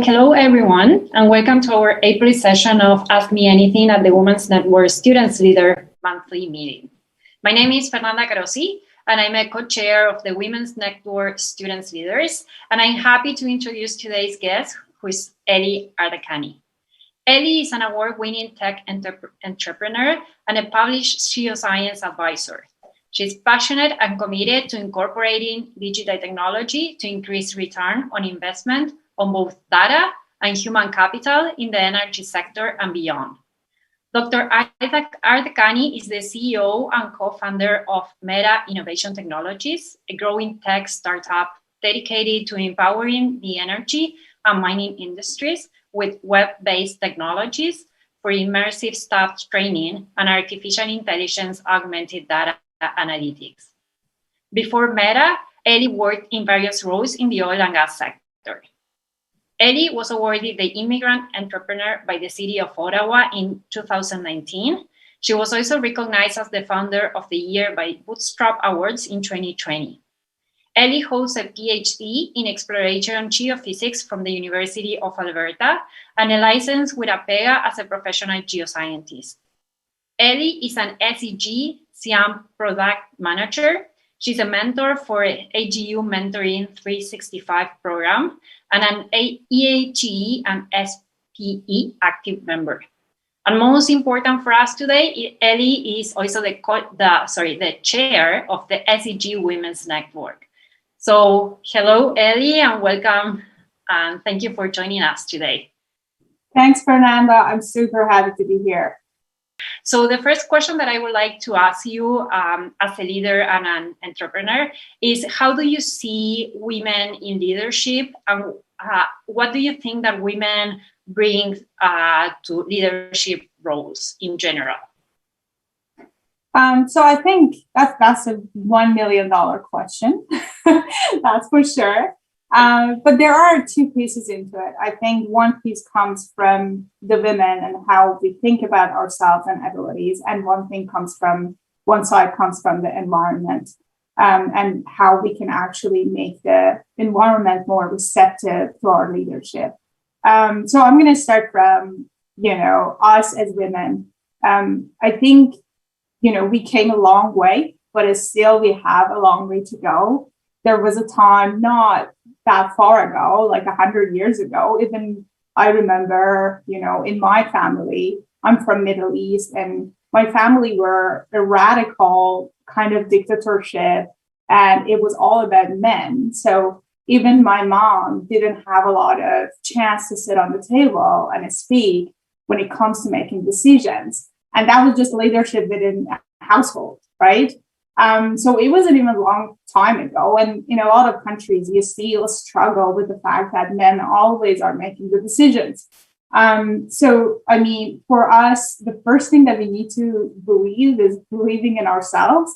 Hello everyone, and welcome to our April session of Ask Me Anything at the Women's Network Students Leader monthly meeting. My name is Fernanda Carosi, and I'm a co-chair of the Women's Network Students Leaders, and I'm happy to introduce today's guest, who is Ellie Ardakani. Ellie is an award-winning tech entrepreneur and a published geoscience advisor. She's passionate and committed to incorporating digital technology to increase return on investment on both data and human capital in the energy sector and beyond. Dr. Ardakani is the CEO and co-founder of Meta Innovation Technologies, a growing tech startup dedicated to empowering the energy and mining industries with web-based technologies for immersive staff training and artificial intelligence augmented data analytics. Before Meta, Ellie worked in various roles in the oil and gas sector. Ellie was awarded the Immigrant Entrepreneur by the City of Ottawa in 2019. She was also recognized as the Founder of the Year by Bootstrap Awards in 2020. Ellie holds a PhD in Exploration Geophysics from the University of Alberta and a license with APEGA as a professional geoscientist. Ellie is an SEG SEAM Product Manager. She's a mentor for AGU Mentoring 365 program and an EAGE and SPE active member. And most important for us today, Ellie is also the chair of the SEG Women's Network. So hello, Ellie, and welcome. And thank you for joining us today. Thanks, Fernanda. I'm super happy to be here. So the first question that I would like to ask you as a leader and an entrepreneur is, how do you see women in leadership, and what do you think that women bring to leadership roles in general? So I think that's a $1 million question, that's for sure. But there are two pieces into it. I think one piece comes from the women and how we think about ourselves and abilities, and one side comes from the environment and how we can actually make the environment more receptive to our leadership. So I'm going to start from, us as women. I think, we came a long way, but still we have a long way to go. There was a time not that far ago, like 100 years ago, even I remember, in my family, I'm from Middle East, and my family were a radical kind of dictatorship, and it was all about men. So even my mom didn't have a lot of chance to sit on the table and speak when it comes to making decisions. And that was just leadership within a household, right? So it wasn't even a long time ago. And in a lot of countries, you still struggle with the fact that men always are making the decisions. For us, the first thing that we need to believe is believing in ourselves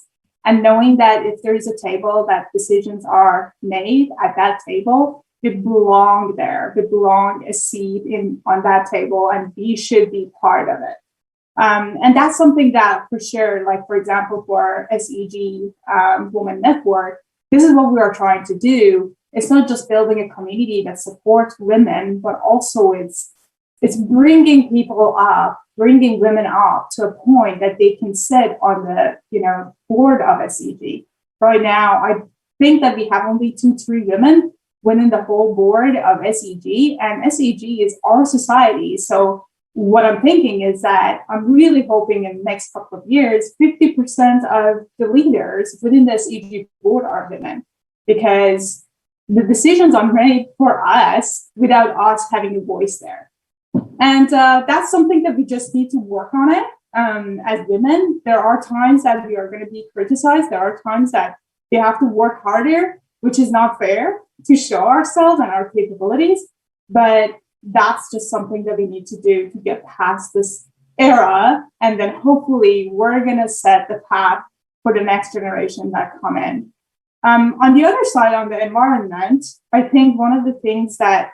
and knowing that if there is a table that decisions are made at that table, we belong there. We belong a seat on that table, and we should be part of it. And that's something that for sure, like, for example, for SEG Women Network, this is what we are trying to do. It's not just building a community that supports women, but also it's bringing women up to a point that they can sit on the, board of SEG. Right now, I think that we have only 2-3 women within the whole board of SEG, and SEG is our society. So what I'm thinking is that I'm really hoping in the next couple of years, 50% of the leaders within the SEG board are women, because the decisions are made for us without us having a voice there. And that's something that we just need to work on it. As women, there are times that we are going to be criticized. There are times that we have to work harder, which is not fair, to show ourselves and our capabilities. But that's just something that we need to do to get past this era. And then hopefully we're going to set the path for the next generation that come in. On the other side, on the environment, I think one of the things that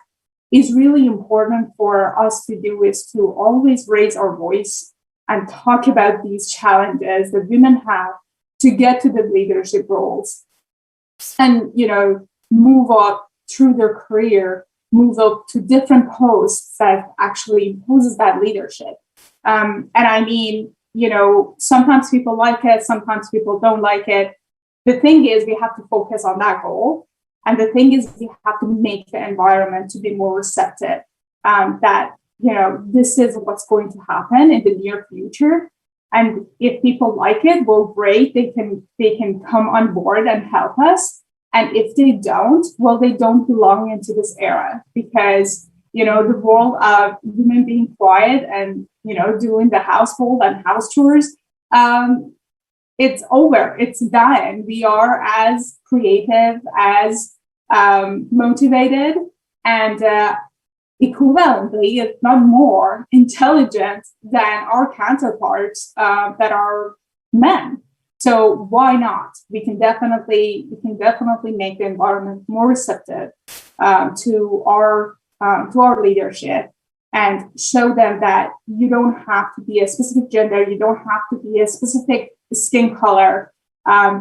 is really important for us to do is to always raise our voice and talk about these challenges that women have to get to the leadership roles and, move up through their career move up to different posts that actually imposes that leadership. And I mean, sometimes people like it, sometimes people don't like it. The thing is, we have to focus on that goal. And the thing is, we have to make the environment to be more receptive, that, this is what's going to happen in the near future. And if people like it, well, great, they can come on board and help us. And if they don't, well, they don't belong into this era, because, the world of women being quiet and, doing the household and house chores, it's over. It's done. We are as creative, as motivated, and equivalently, if not more, intelligent than our counterparts that are men. So why not? We can definitely make the environment more receptive to our leadership, and show them that you don't have to be a specific gender, you don't have to be a specific skin color,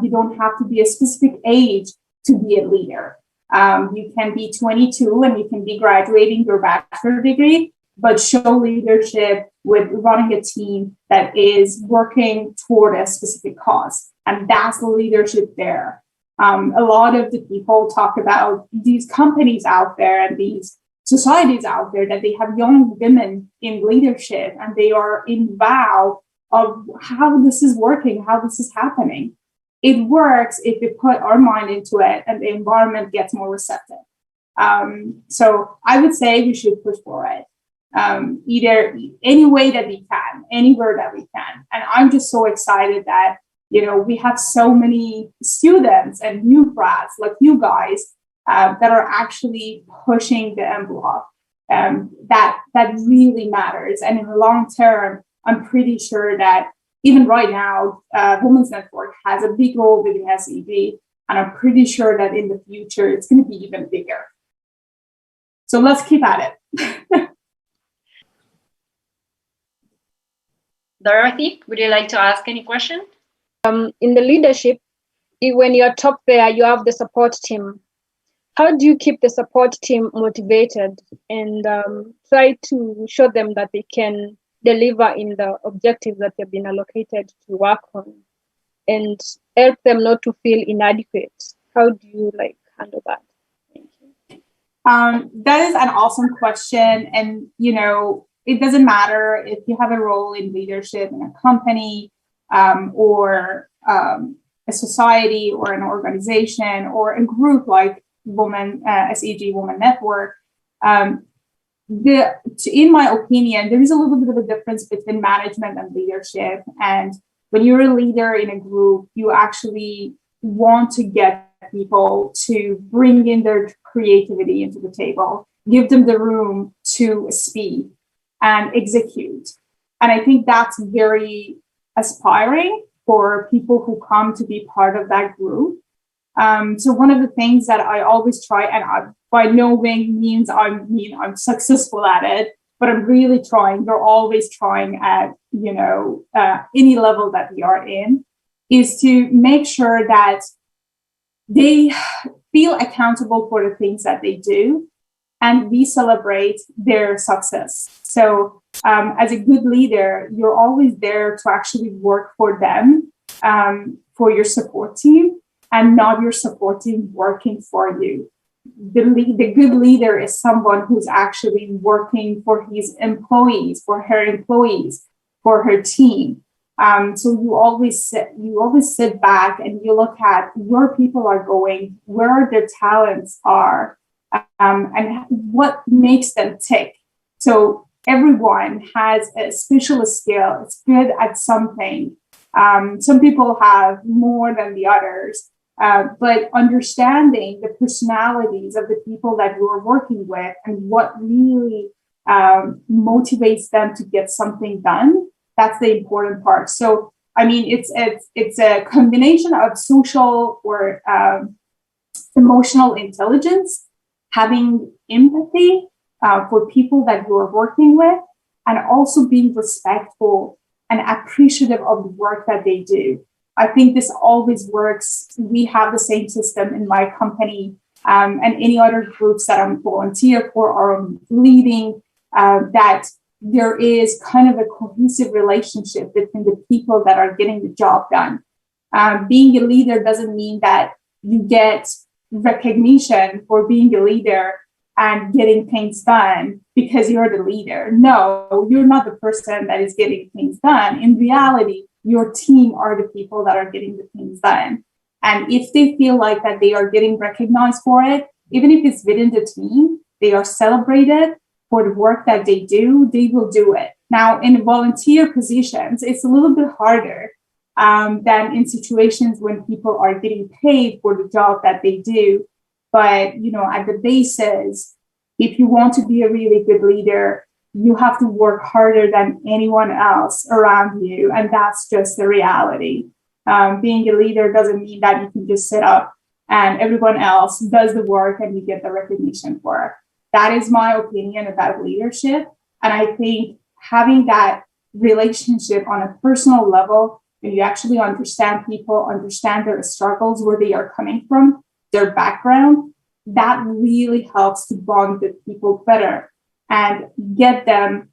you don't have to be a specific age to be a leader. You can be 22 and you can be graduating your bachelor degree, but show leadership with running a team that is working toward a specific cause. And that's the leadership there. A lot of the people talk about these companies out there and these societies out there that they have young women in leadership, and they are in wow of how this is working, how this is happening. It works if we put our mind into it and the environment gets more receptive. So I would say we should push for it, either any way that we can, anywhere that we can. And I'm just so excited that, we have so many students and new grads like you guys that are actually pushing the envelope. That really matters. And in the long term, I'm pretty sure that even right now, Women's Network has a big role within SEG, and I'm pretty sure that in the future, it's going to be even bigger. So let's keep at it. Dorothy, would you like to ask any question? In the leadership, when you're top there, you have the support team. How do you keep the support team motivated and try to show them that they can deliver in the objectives that they've been allocated to work on, and help them not to feel inadequate? How do you handle that? Thank you. That is an awesome question. And, it doesn't matter if you have a role in leadership in a company or a society or an organization or a group like SEG Women Network. In my opinion, there is a little bit of a difference between management and leadership. And when you're a leader in a group, you actually want to get people to bring in their creativity into the table, give them the room to speak and execute. And I think that's very aspiring for people who come to be part of that group. So one of the things that I always try, and by no means I'm successful at it, but I'm really trying. We're always trying at any level that we are in, is to make sure that they feel accountable for the things that they do, and we celebrate their success. So as a good leader, you're always there to actually work for them, for your support team, and not your support team working for you. The good leader is someone who's actually working for his employees, for her employees, for her team. So you always sit back and you look at where people are going, where their talents are, and what makes them tick. So everyone has a special skill. It's good at something. Some people have more than the others. But understanding the personalities of the people that you are working with and what really motivates them to get something done, that's the important part. So, I mean, it's a combination of social or emotional intelligence, having empathy for people that you are working with, and also being respectful and appreciative of the work that they do. I think this always works. We have the same system in my company and any other groups that I'm volunteer for or I'm leading, that there is kind of a cohesive relationship between the people that are getting the job done. Being a leader doesn't mean that you get recognition for being a leader and getting things done because you're the leader. No, you're not the person that is getting things done. In reality, your team are the people that are getting the things done. And if they feel like that they are getting recognized for it, even if it's within the team, they are celebrated for the work that they do, they will do it. Now, in volunteer positions, it's a little bit harder than in situations when people are getting paid for the job that they do. But, at the basis, if you want to be a really good leader, you have to work harder than anyone else around you. And that's just the reality. Being a leader doesn't mean that you can just sit up and everyone else does the work and you get the recognition for it. That is my opinion about leadership. And I think having that relationship on a personal level, when you actually understand people, understand their struggles, where they are coming from, their background, that really helps to bond with people better and get them,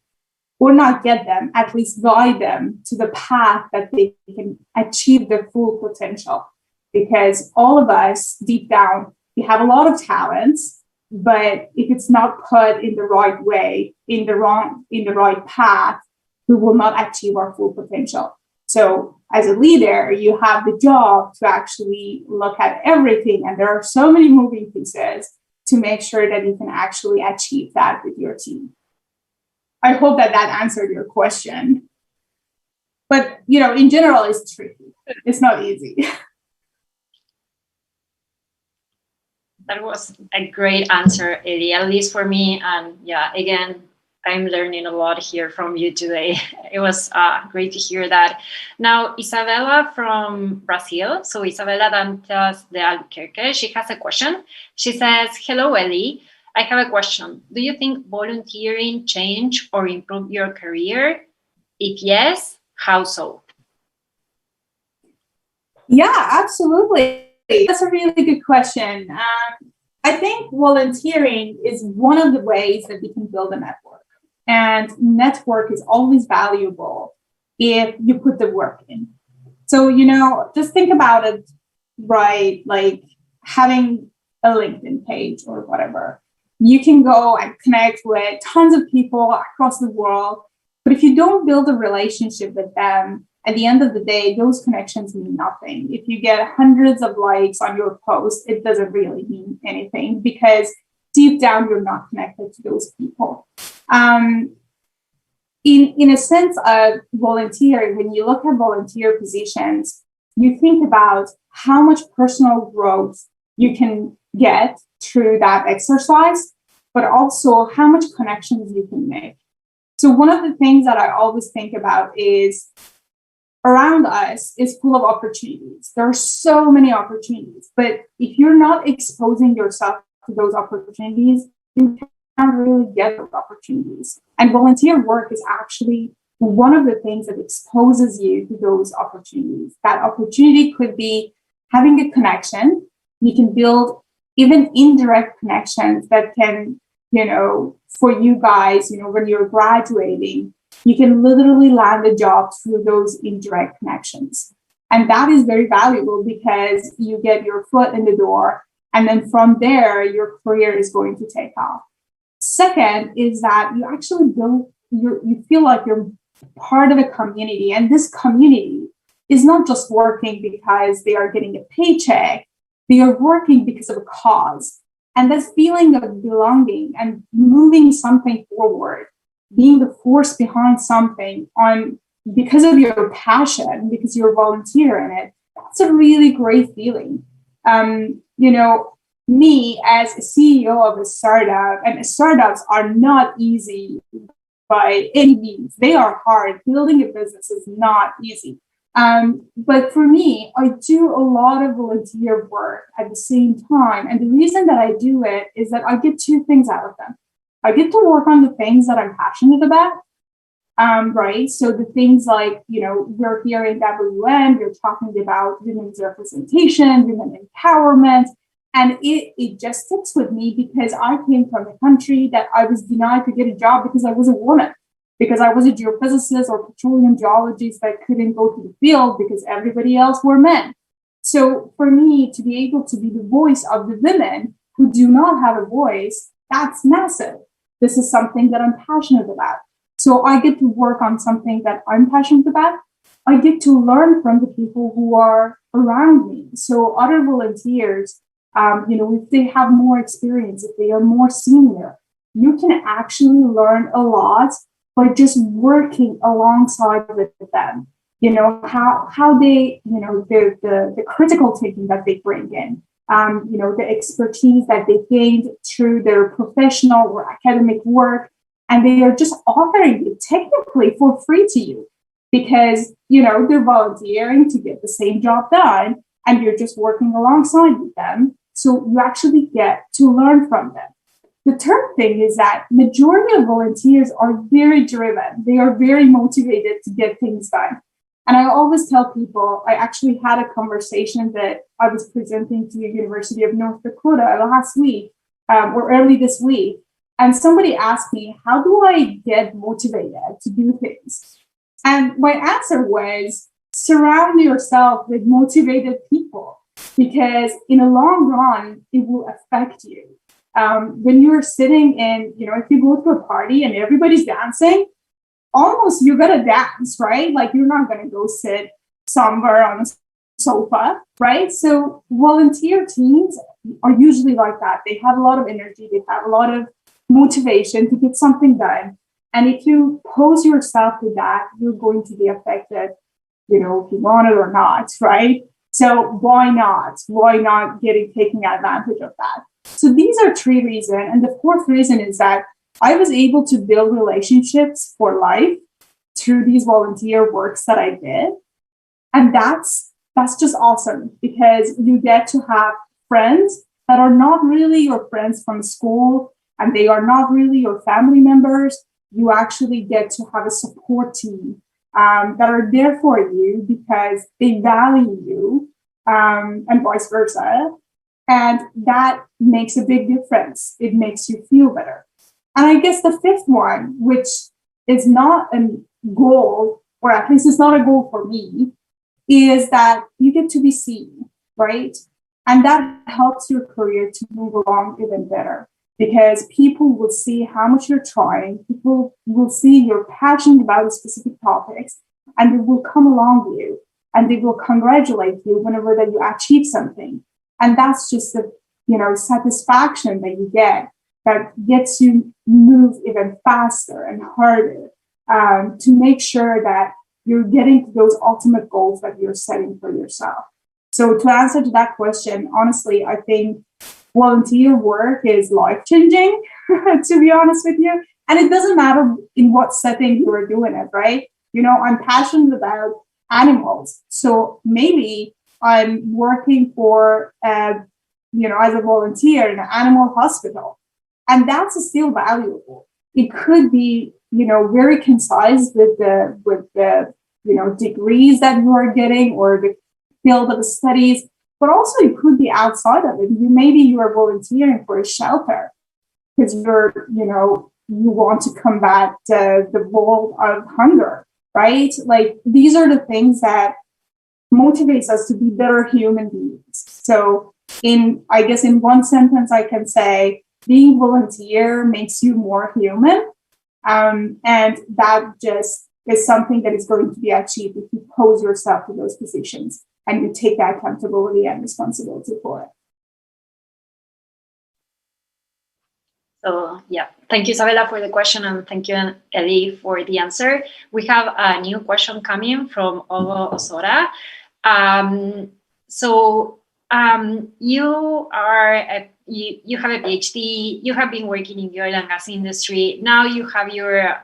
or not get them, at least guide them to the path that they can achieve their full potential. Because all of us, deep down, we have a lot of talents, but if it's not put in the right way, in the right path, we will not achieve our full potential. So as a leader, you have the job to actually look at everything. And there are so many moving pieces to make sure that you can actually achieve that with your team. I hope that answered your question. But, in general, it's tricky. It's not easy. That was a great answer, Ellie, at least for me. And yeah, again, I'm learning a lot here from you today. It was great to hear that. Now, Isabella from Brazil, so Isabella Dantas de Albuquerque, she has a question. She says, hello, Ellie. I have a question. Do you think volunteering changed or improved your career? If yes, how so? Yeah, absolutely. That's a really good question. I think volunteering is one of the ways that we can build a network. And network is always valuable if you put the work in. So, just think about it, right? Like having a LinkedIn page or whatever. You can go and connect with tons of people across the world. But if you don't build a relationship with them, at the end of the day, those connections mean nothing. If you get hundreds of likes on your post, it doesn't really mean anything because deep down, you're not connected to those people. In a sense of volunteering, when you look at volunteer positions, you think about how much personal growth you can get through that exercise, but also how much connections you can make. So one of the things that I always think about is around us is full of opportunities. There are so many opportunities, but if you're not exposing yourself to those opportunities, you can't really get those opportunities. And volunteer work is actually one of the things that exposes you to those opportunities. That opportunity could be having a connection. You can build even indirect connections that can, for you guys, when you're graduating, you can literally land a job through those indirect connections. And that is very valuable because you get your foot in the door. And then from there, your career is going to take off. Second is that you actually you feel like you're part of a community. And this community is not just working because they are getting a paycheck. They are working because of a cause. And this feeling of belonging and moving something forward, being the force behind something because of your passion, because you're a volunteer in it, that's a really great feeling. Me as a CEO of a startup, and startups are not easy by any means. They are hard. Building a business is not easy. But for me, I do a lot of volunteer work at the same time. And the reason that I do it is that I get two things out of them. I get to work on the things that I'm passionate about, right? So the things like, we're here in WN, we're talking about women's representation, women empowerment. And it just sticks with me because I came from a country that I was denied to get a job because I was a woman, because I was a geophysicist or petroleum geologist that couldn't go to the field because everybody else were men. So for me to be able to be the voice of the women who do not have a voice, that's massive. This is something that I'm passionate about. So I get to work on something that I'm passionate about. I get to learn from the people who are around me. So other volunteers, if they have more experience, if they are more senior, you can actually learn a lot by just working alongside with them. How they, the critical thinking that they bring in, the expertise that they gained through their professional or academic work, and they are just offering it technically for free to you because, they're volunteering to get the same job done and you're just working alongside with them. So you actually get to learn from them. The third thing is that majority of volunteers are very driven. They are very motivated to get things done. And I always tell people, I actually had a conversation that I was presenting to the University of North Dakota last week or early this week. And somebody asked me, how do I get motivated to do things? And my answer was, surround yourself with motivated people, because in the long run, it will affect you. When you're sitting in, if you go to a party and everybody's dancing, almost you're going to dance, right? Like you're not going to go sit somewhere on a sofa, right? So volunteer teams are usually like that. They have a lot of energy. They have a lot of motivation to get something done. And if you pose yourself to that, you're going to be affected, if you want it or not, right? So why not? Why not taking advantage of that? So these are 3 reasons. And the 4th reason is that I was able to build relationships for life through these volunteer works that I did. And that's just awesome because you get to have friends that are not really your friends from school and they are not really your family members. You actually get to have a support team that are there for you because they value you and vice versa. And that makes a big difference. It makes you feel better. And I guess the 5th one, which is not a goal, or at least it's not a goal for me, is that you get to be seen, right? And that helps your career to move along even better because people will see how much you're trying. People will see you're passionate about specific topics and they will come along with you and they will congratulate you whenever that you achieve something. And that's just the, satisfaction that you get that gets you move even faster and harder to make sure that you're getting to those ultimate goals that you're setting for yourself. So to answer to that question, honestly, I think volunteer work is life-changing, to be honest with you. And it doesn't matter in what setting you are doing it, right? I'm passionate about animals. So maybe I'm working for, as a volunteer in an animal hospital. And that's still valuable. It could be, very concise with the degrees that you are getting or the field of studies, but also it could be outside of it. Maybe you are volunteering for a shelter because you want to combat the world of hunger, right? Like these are the things that motivates us to be better human beings. So in one sentence, I can say being volunteer makes you more human. And that just is something that is going to be achieved if you pose yourself to those positions and you take that accountability and responsibility for it. So thank you, Isabella, for the question, and thank you, Ellie, for the answer. We have a new question coming from Ogo Osora. You have a PhD, you have been working in the oil and gas industry. Now you have your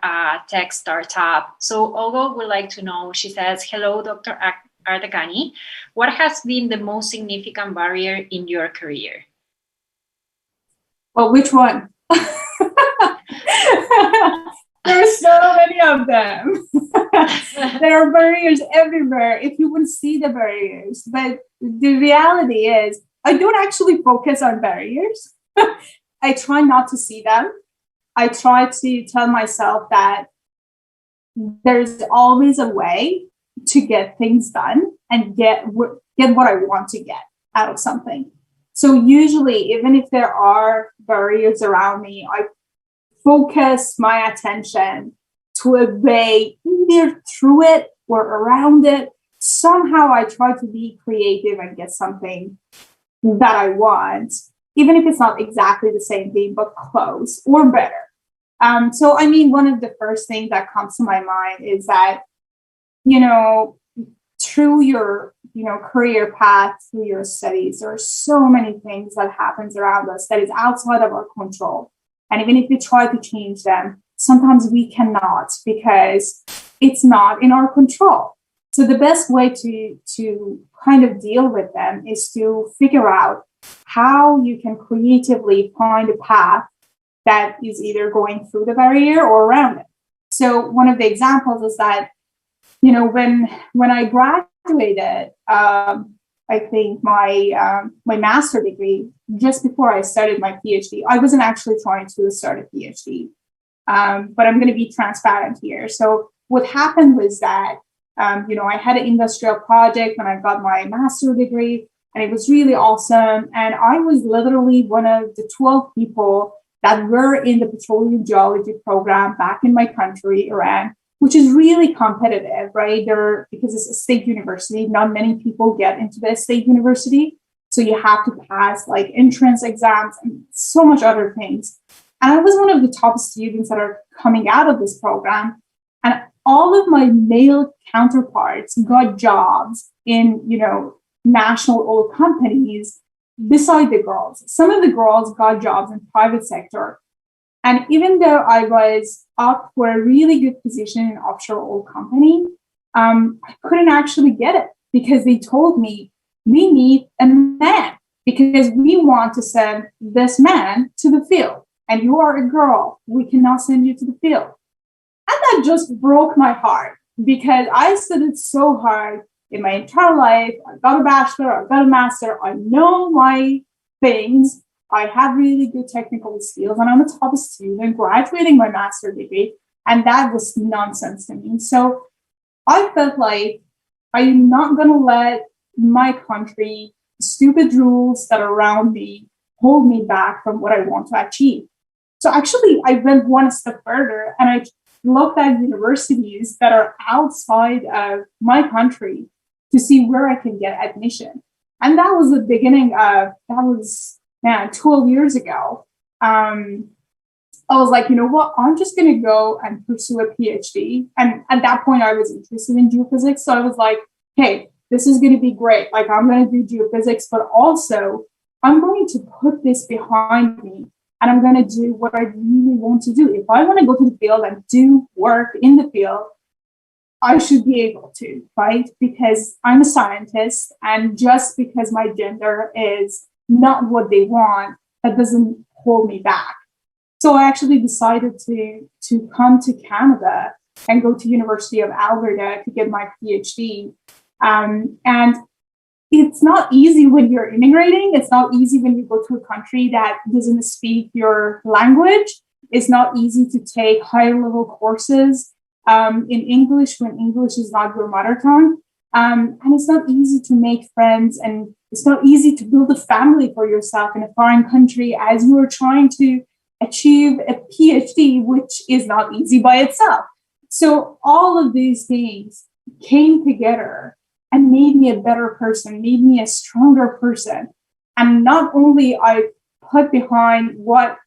tech startup. So Ogo would like to know, she says, hello, Dr. Ardakani. What has been the most significant barrier in your career? Well, which one? There's so many of them. There are barriers everywhere if you would see the barriers. But the reality is I don't actually focus on barriers. I try not to see them. I try to tell myself that there's always a way to get things done and get what I want to get out of something. So usually, even if there are barriers around me, I focus my attention to a way either through it or around it. Somehow I try to be creative and get something that I want, even if it's not exactly the same thing, but close or better. So, I mean, one of the first things that comes to my mind is that, through your, career path, through your studies, there are so many things that happens around us that is outside of our control. And even if we try to change them, sometimes we cannot because it's not in our control. So the best way to kind of deal with them is to figure out how you can creatively find a path that is either going through the barrier or around it. So one of the examples is that, when I graduated, I think my master degree, just before I started my PhD, I wasn't actually trying to start a PhD, but I'm going to be transparent here. So what happened was that, I had an industrial project when I got my master degree, and it was really awesome. And I was literally one of the 12 people that were in the petroleum geology program back in my country, Iran, which is really competitive, right? Because it's a state university, not many people get into the state university. So you have to pass like entrance exams and so much other things. And I was one of the top students that are coming out of this program. And all of my male counterparts got jobs in, national oil companies beside the girls. Some of the girls got jobs in private sector. And even though I was up for a really good position in offshore oil company, I couldn't actually get it because they told me, we need a man because we want to send this man to the field. And you are a girl. We cannot send you to the field. And that just broke my heart because I studied so hard in my entire life. I got a bachelor, I got a master. I know my things. I have really good technical skills and I'm a top student graduating my master degree. And that was nonsense to me. So I felt like I'm not going to let my country, stupid rules that are around me, hold me back from what I want to achieve. So actually, I went one step further and I looked at universities that are outside of my country to see where I can get admission. And that was the beginning of, 12 years ago. I was like, you know what, I'm just going to go and pursue a PhD. And at that point, I was interested in geophysics. So I was like, hey, this is going to be great. Like, I'm going to do geophysics, but also I'm going to put this behind me and I'm going to do what I really want to do. If I want to go to the field and do work in the field, I should be able to, right? Because I'm a scientist, and just because my gender is not what they want, that doesn't hold me back. So I actually decided to come to Canada and go to University of Alberta to get my PhD. And it's not easy when you're immigrating. It's not easy when you go to a country that doesn't speak your language. It's not easy to take higher level courses in English when English is not your mother tongue. And it's not easy to make friends, and it's not easy to build a family for yourself in a foreign country as you are trying to achieve a PhD, which is not easy by itself. So all of these things came together and made me a better person, made me a stronger person. And not only I put behind what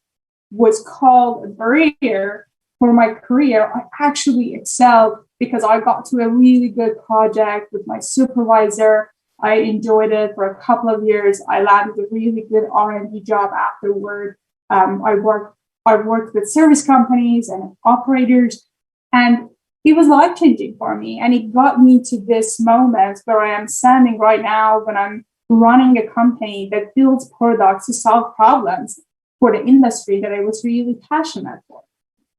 was called a barrier for my career, I actually excelled because I got to a really good project with my supervisor. I enjoyed it for a couple of years. I landed a really good R&D job afterward. I worked with service companies and operators, and it was life-changing for me. And it got me to this moment where I am standing right now when I'm running a company that builds products to solve problems for the industry that I was really passionate for.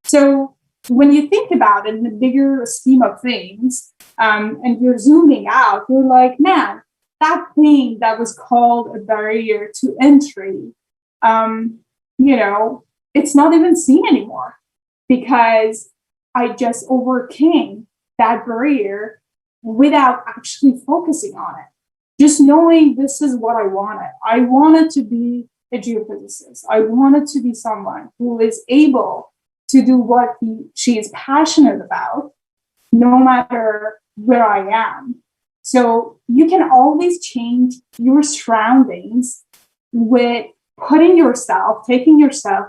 So when you think about it in the bigger scheme of things, and you're zooming out, you're like, man, that thing that was called a barrier to entry, it's not even seen anymore because I just overcame that barrier without actually focusing on it. Just knowing this is what I wanted. I wanted to be a geophysicist. I wanted to be someone who is able to do what she is passionate about, no matter where I am. So you can always change your surroundings with taking yourself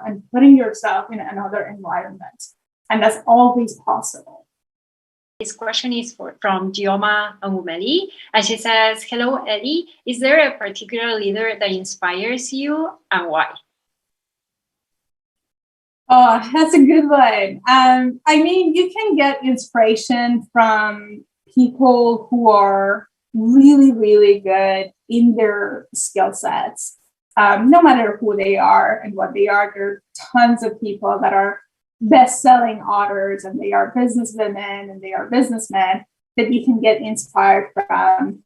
and putting yourself in another environment. And that's always possible. This question is from Gioma Angumeli, and she says, hello, Ellie. Is there a particular leader that inspires you and why? Oh, that's a good one. You can get inspiration from people who are really, really good in their skill sets. No matter who they are and what they are, there are tons of people that are best-selling authors and they are businesswomen and they are businessmen that you can get inspired from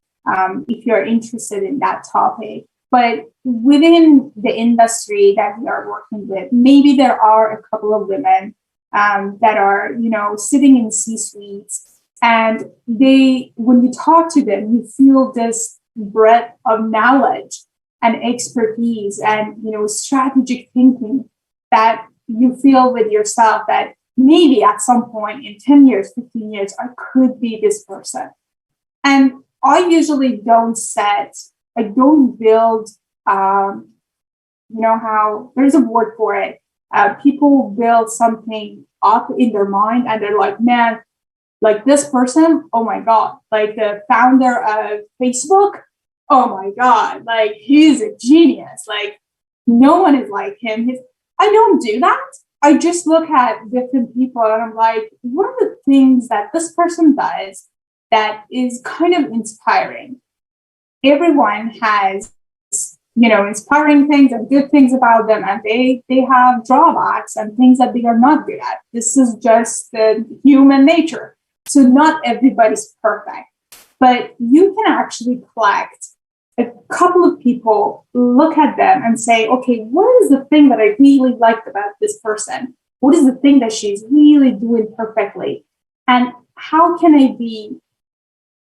if you're interested in that topic. But within the industry that we are working with, maybe there are a couple of women that are, sitting in C-suites, and when you talk to them, you feel this breadth of knowledge and expertise and, strategic thinking that you feel with yourself that maybe at some point in 10 years, 15 years, I could be this person. And I usually don't build, how there's a word for it. People build something up in their mind and they're like, man, like this person, oh my God, like the founder of Facebook, oh my God, like he's a genius. Like no one is like him. I don't do that. I just look at different people and I'm like, what are the things that this person does that is kind of inspiring? Everyone has, inspiring things and good things about them, and they have drawbacks and things that they are not good at. This is just the human nature. So not everybody's perfect, but you can actually collect a couple of people, look at them and say, okay, what is the thing that I really liked about this person? What is the thing that she's really doing perfectly? And how can I be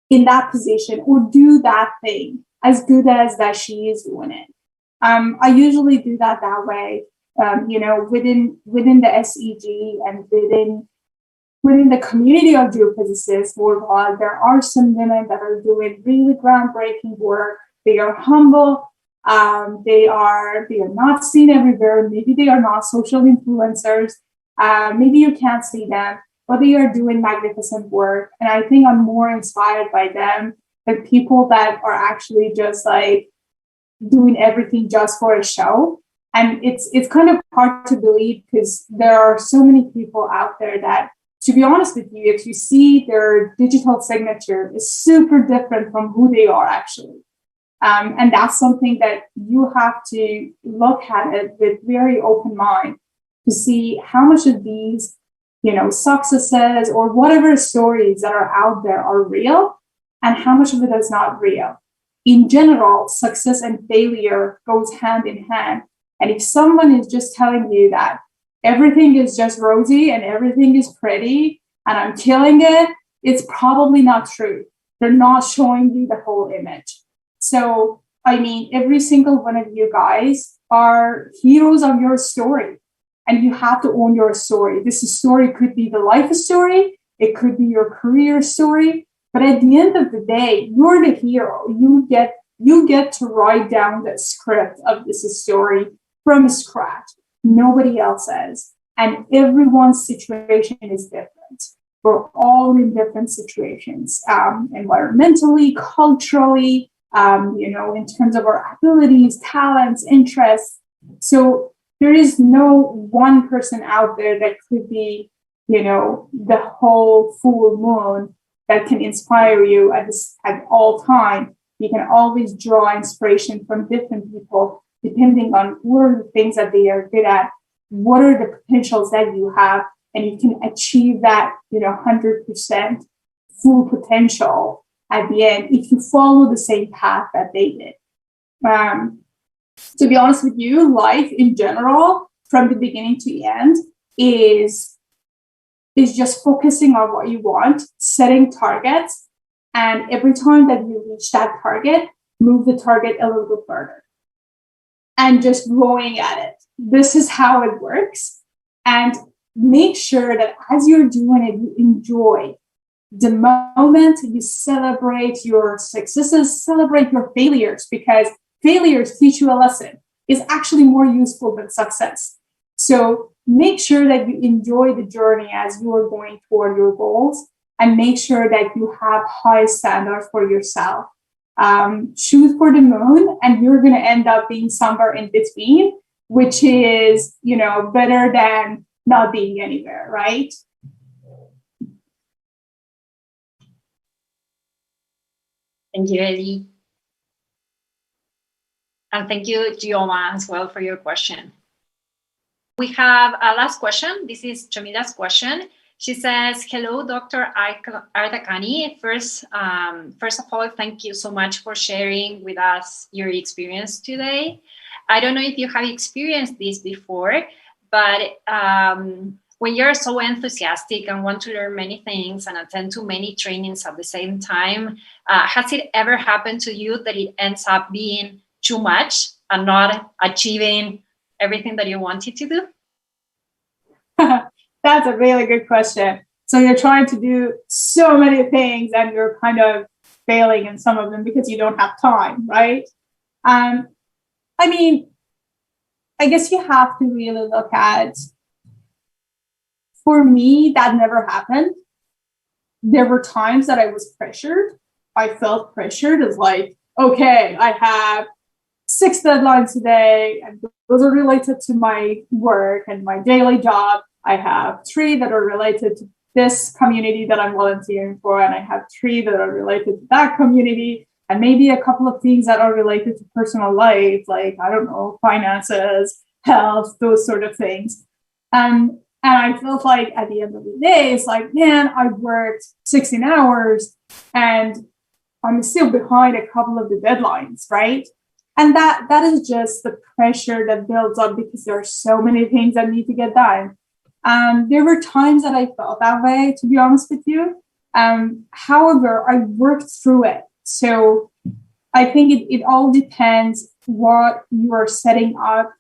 in that position or do that thing as good as that she is doing it? I usually do that way, within the SEG and within the community of geophysicists worldwide. There are some women that are doing really groundbreaking work. They are humble. They are not seen everywhere. Maybe they are not social influencers. Maybe you can't see them, but they are doing magnificent work. And I think I'm more inspired by them than people that are actually just like doing everything just for a show. And it's kind of hard to believe because there are so many people out there that, to be honest with you, if you see their digital signature is super different from who they are actually. And that's something that you have to look at it with very open mind to see how much of these, successes or whatever stories that are out there are real and how much of it is not real. In general, success and failure goes hand in hand. And if someone is just telling you that everything is just rosy and everything is pretty and I'm killing it, it's probably not true. They're not showing you the whole image. So, every single one of you guys are heroes of your story, and you have to own your story. This story could be the life story. It could be your career story. But at the end of the day, you're the hero. You get to write down the script of this story from scratch. Nobody else is. And everyone's situation is different. We're all in different situations, environmentally, culturally, in terms of our abilities, talents, interests. So there is no one person out there that could be, the whole full moon that can inspire you at all time. You can always draw inspiration from different people, depending on what are the things that they are good at, what are the potentials that you have, and you can achieve that, 100% full potential at the end if you follow the same path that they did. To be honest with you, life in general, from the beginning to the end, is just focusing on what you want, setting targets, and every time that you reach that target, move the target a little bit further and just growing at it. This is how it works. And make sure that as you're doing it, you enjoy the moment, you celebrate your successes, celebrate your failures, because failures teach you a lesson. It's actually more useful than success. So make sure that you enjoy the journey as you are going toward your goals, and make sure that you have high standards for yourself. Shoot for the moon, and you're going to end up being somewhere in between, which is, better than not being anywhere, right? Thank you, Ellie. And thank you, Gioma, as well, for your question. We have a last question. This is Jamila's question. She says, hello, Dr. Ardakani. First of all, thank you so much for sharing with us your experience today. I don't know if you have experienced this before, but when you're so enthusiastic and want to learn many things and attend to many trainings at the same time, has it ever happened to you that it ends up being too much and not achieving everything that you wanted to do? That's a really good question. So you're trying to do so many things and you're kind of failing in some of them because you don't have time, right? I guess you have to really look at, for me, that never happened. There were times that I was pressured. I felt pressured as like, okay, I have 6 deadlines today, and those are related to my work and my daily job. I have 3 that are related to this community that I'm volunteering for, and I have 3 that are related to that community, and maybe a couple of things that are related to personal life, like, I don't know, finances, health, those sort of things. And I felt like at the end of the day, it's like, man, I worked 16 hours and I'm still behind a couple of the deadlines, right? And that is just the pressure that builds up because there are so many things that need to get done. There were times that I felt that way, to be honest with you. However, I worked through it. So I think it all depends what you are setting up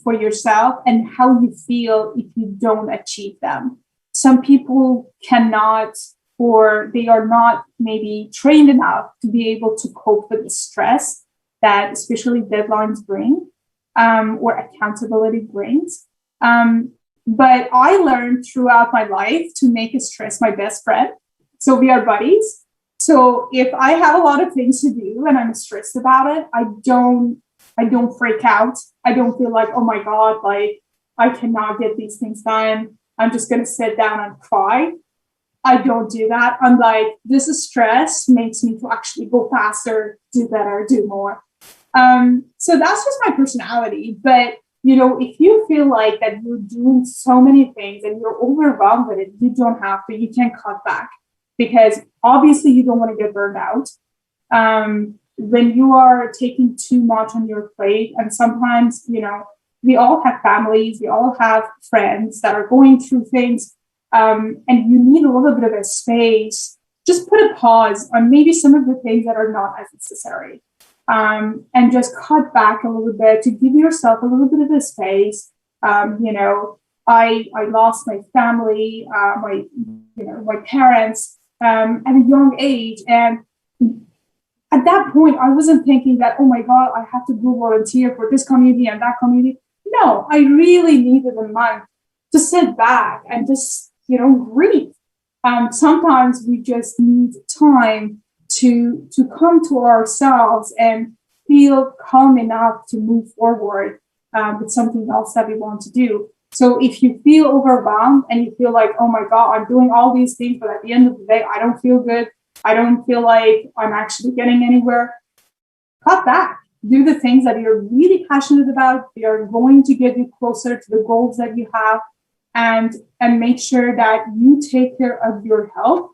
for yourself and how you feel if you don't achieve them. Some people cannot, or they are not maybe trained enough to be able to cope with the stress that especially deadlines bring, or accountability brings. But I learned throughout my life to make stress my best friend. So we are buddies. So if I have a lot of things to do and I'm stressed about it, I don't freak out. I don't feel like, oh my God, like I cannot get these things done. I'm just going to sit down and cry. I don't do that. I'm like, this is stress makes me to actually go faster, do better, do more. So that's just my personality. But, if you feel like that you're doing so many things and you're overwhelmed with it, you don't have to, you can cut back because obviously you don't want to get burned out. When you are taking too much on your plate, and sometimes, we all have families, we all have friends that are going through things, and you need a little bit of a space, just put a pause on maybe some of the things that are not as necessary. And just cut back a little bit to give yourself a little bit of a space. I lost my family, my parents at a young age. And at that point, I wasn't thinking that, oh my God, I have to go volunteer for this community and that community. No, I really needed a month to sit back and just, breathe. Sometimes we just need time to come to ourselves and feel calm enough to move forward with something else that we want to do. So if you feel overwhelmed and you feel like, oh my God, I'm doing all these things, but at the end of the day, I don't feel good. I don't feel like I'm actually getting anywhere. Cut back. Do the things that you're really passionate about. They are going to get you closer to the goals that you have, and make sure that you take care of your health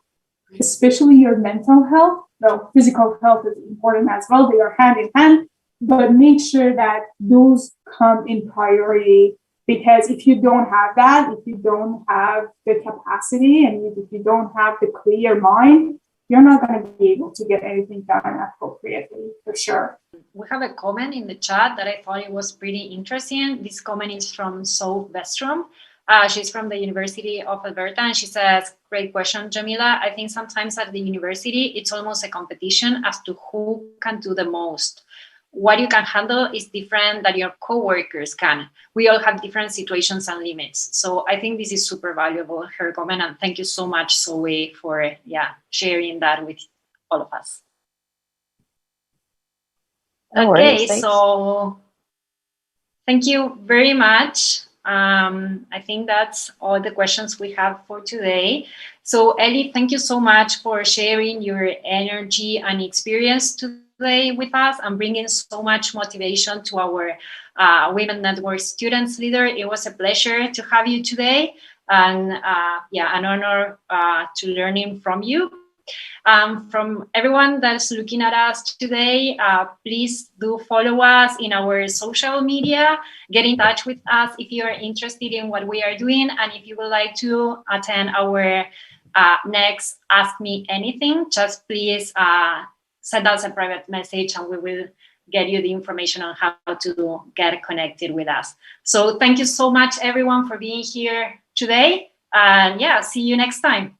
especially your mental health, though physical health is important as well. They are hand in hand, but make sure that those come in priority, because if you don't have that, if you don't have the capacity, and if you don't have the clear mind, you're not going to be able to get anything done appropriately, for sure. We have a comment in the chat that I thought it was pretty interesting. This comment is from Saul Vestrom. She's from the University of Alberta, and she says, great question, Jamila. I think sometimes at the university, it's almost a competition as to who can do the most. What you can handle is different than your coworkers can. We all have different situations and limits. So I think this is super valuable, her comment, and thank you so much, Zoe, for sharing that with all of us. No okay, worries, so thank you very much. I think that's all the questions we have for today. So Ellie, thank you so much for sharing your energy and experience today with us and bringing so much motivation to our Women Network Students Leader. It was a pleasure to have you today, and an honor to learning from you. From everyone that's looking at us today, please do follow us in our social media. Get in touch with us if you are interested in what we are doing, and if you would like to attend our next Ask Me Anything, just please send us a private message and we will get you the information on how to get connected with us. So thank you so much, everyone, for being here today. And see you next time.